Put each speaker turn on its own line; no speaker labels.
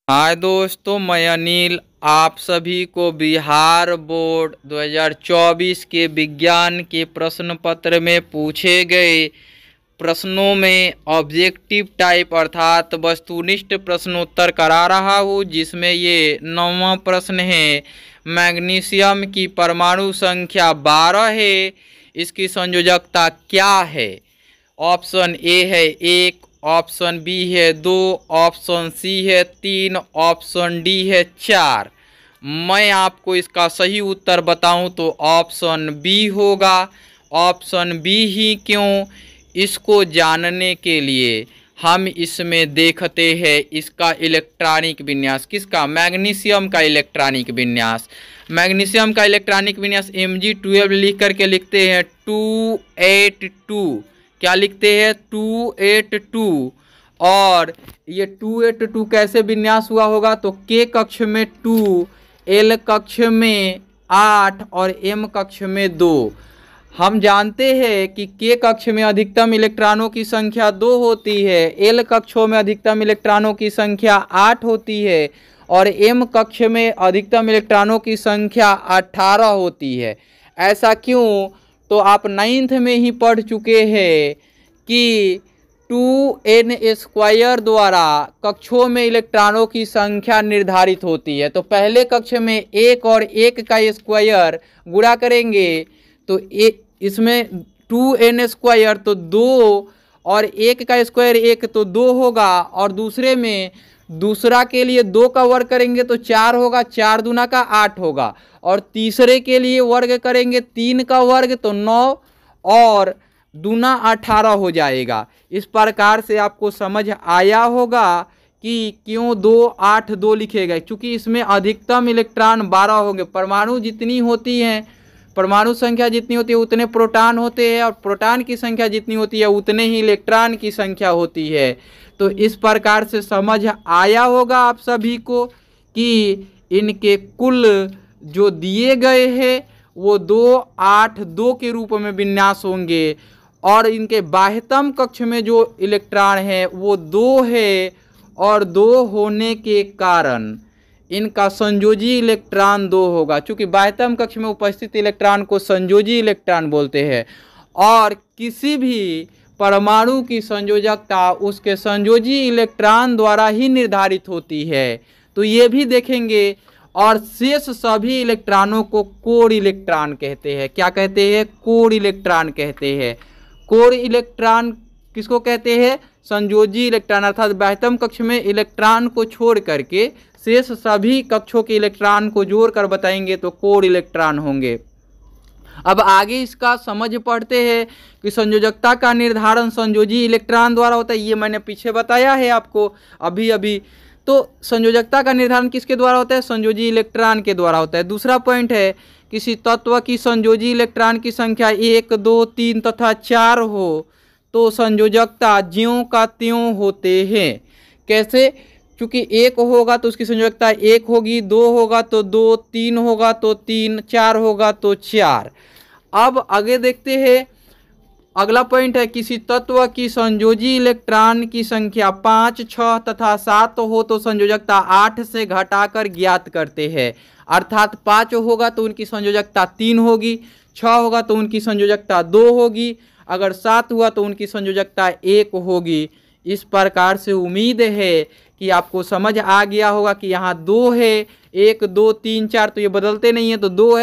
हाय दोस्तों, मैं अनिल। आप सभी को बिहार बोर्ड 2024 के विज्ञान के प्रश्न पत्र में पूछे गए प्रश्नों में ऑब्जेक्टिव टाइप अर्थात वस्तुनिष्ठ प्रश्नोत्तर करा रहा हूँ, जिसमें ये 9वां प्रश्न है। मैग्नीशियम की परमाणु संख्या 12 है, इसकी संयोजकता क्या है? ऑप्शन ए है 1, ऑप्शन बी है 2, ऑप्शन सी है 3, ऑप्शन डी है 4। मैं आपको इसका सही उत्तर बताऊं तो ऑप्शन बी होगा। ऑप्शन बी ही क्यों? इसको जानने के लिए हम इसमें देखते हैं इसका इलेक्ट्रॉनिक विन्यास। किसका? मैग्नीशियम का इलेक्ट्रॉनिक विन्यास। मैग्नीशियम का इलेक्ट्रॉनिक विन्यास Mg12 लिख करके लिखते हैं 282। क्या लिखते हैं? 282। और ये 282 कैसे विन्यास हुआ होगा? तो K कक्ष में 2, L कक्ष में 8 और M कक्ष में 2। हम जानते हैं कि K कक्ष में अधिकतम इलेक्ट्रॉनों की संख्या 2 होती है, L कक्षों में अधिकतम इलेक्ट्रॉनों की संख्या 8 होती है और M कक्ष में अधिकतम इलेक्ट्रॉनों की संख्या 18 होती है। ऐसा क्यों? तो आप 9th में ही पढ़ चुके हैं कि 2n² द्वारा कक्षों में इलेक्ट्रॉनों की संख्या निर्धारित होती है। तो पहले कक्ष में 1 और 1 का स्क्वायर गुणा करेंगे तो इसमें 2n² तो 2 और 1 का स्क्वायर 1 तो 2 होगा, और दूसरे में दूसरा के लिए 2 का वर्ग करेंगे तो 4 होगा, 4 दूना का 8 होगा, और तीसरे के लिए वर्ग करेंगे 3 का वर्ग तो 9 और दूना 18 हो जाएगा। इस प्रकार से आपको समझ आया होगा कि क्यों 2 8 2 लिखे गए, क्योंकि इसमें अधिकतम इलेक्ट्रॉन 12 होंगे। परमाणु जितनी होती हैं, परमाणु संख्या जितनी होती है उतने प्रोटॉन होते हैं, और प्रोटॉन की संख्या जितनी होती है उतने ही इलेक्ट्रॉन की संख्या होती है। तो इस प्रकार से समझ आया होगा आप सभी को कि इनके कुल जो दिए गए हैं वो 2 8 2 के रूप में विन्यास होंगे, और इनके बाह्यतम कक्ष में जो इलेक्ट्रॉन है वो 2 है, और 2 होने के कारण इनका संयोजी इलेक्ट्रॉन 2 होगा, क्योंकि बाह्यतम कक्ष में उपस्थित इलेक्ट्रॉन को संयोजी इलेक्ट्रॉन बोलते हैं। और किसी भी परमाणु की संयोजकता उसके संयोजी इलेक्ट्रॉन द्वारा ही निर्धारित होती है, तो ये भी देखेंगे। और शेष सभी इलेक्ट्रॉनों को कोर इलेक्ट्रॉन कहते हैं। क्या कहते हैं? कोर इलेक्ट्रॉन कहते हैं। कोर इलेक्ट्रॉन किसको कहते हैं? संयोजी इलेक्ट्रॉन, अर्थात बाह्यतम कक्ष में इलेक्ट्रॉन को छोड़ करके शेष सभी कक्षों के इलेक्ट्रॉन को जोड़कर बताएंगे तो कोर इलेक्ट्रॉन होंगे। अब आगे इसका समझ पढ़ते हैं कि संयोजकता का निर्धारण संयोजी इलेक्ट्रॉन द्वारा होता है। ये मैंने पीछे बताया है आपको अभी। तो संयोजकता का निर्धारण किसके द्वारा होता है? संयोजी इलेक्ट्रॉन के द्वारा होता है। दूसरा पॉइंट है, किसी तत्व की संयोजी इलेक्ट्रॉन की संख्या 1 2 3 तथा 4 हो तो संयोजकता ज्यों का त्यों होते हैं। कैसे? क्योंकि 1 होगा तो उसकी संयोजकता 1 होगी, 2 होगा तो 2, 3 होगा तो 3, 4 होगा तो 4। अब आगे देखते हैं, अगला पॉइंट है, किसी तत्व की संयोजी इलेक्ट्रॉन की संख्या 5 6 तथा 7 हो तो संयोजकता 8 से घटाकर ज्ञात करते हैं। अर्थात 5 होगा तो उनकी संयोजकता 3 होगी, 6 होगा तो उनकी संयोजकता 2 होगी, अगर 7 हुआ तो उनकी संयोजकता 1 होगी। इस प्रकार से उम्मीद है कि आपको समझ आ गया होगा कि यहाँ 2 है, 1 2 3 4 तो ये बदलते नहीं है, तो 2 है।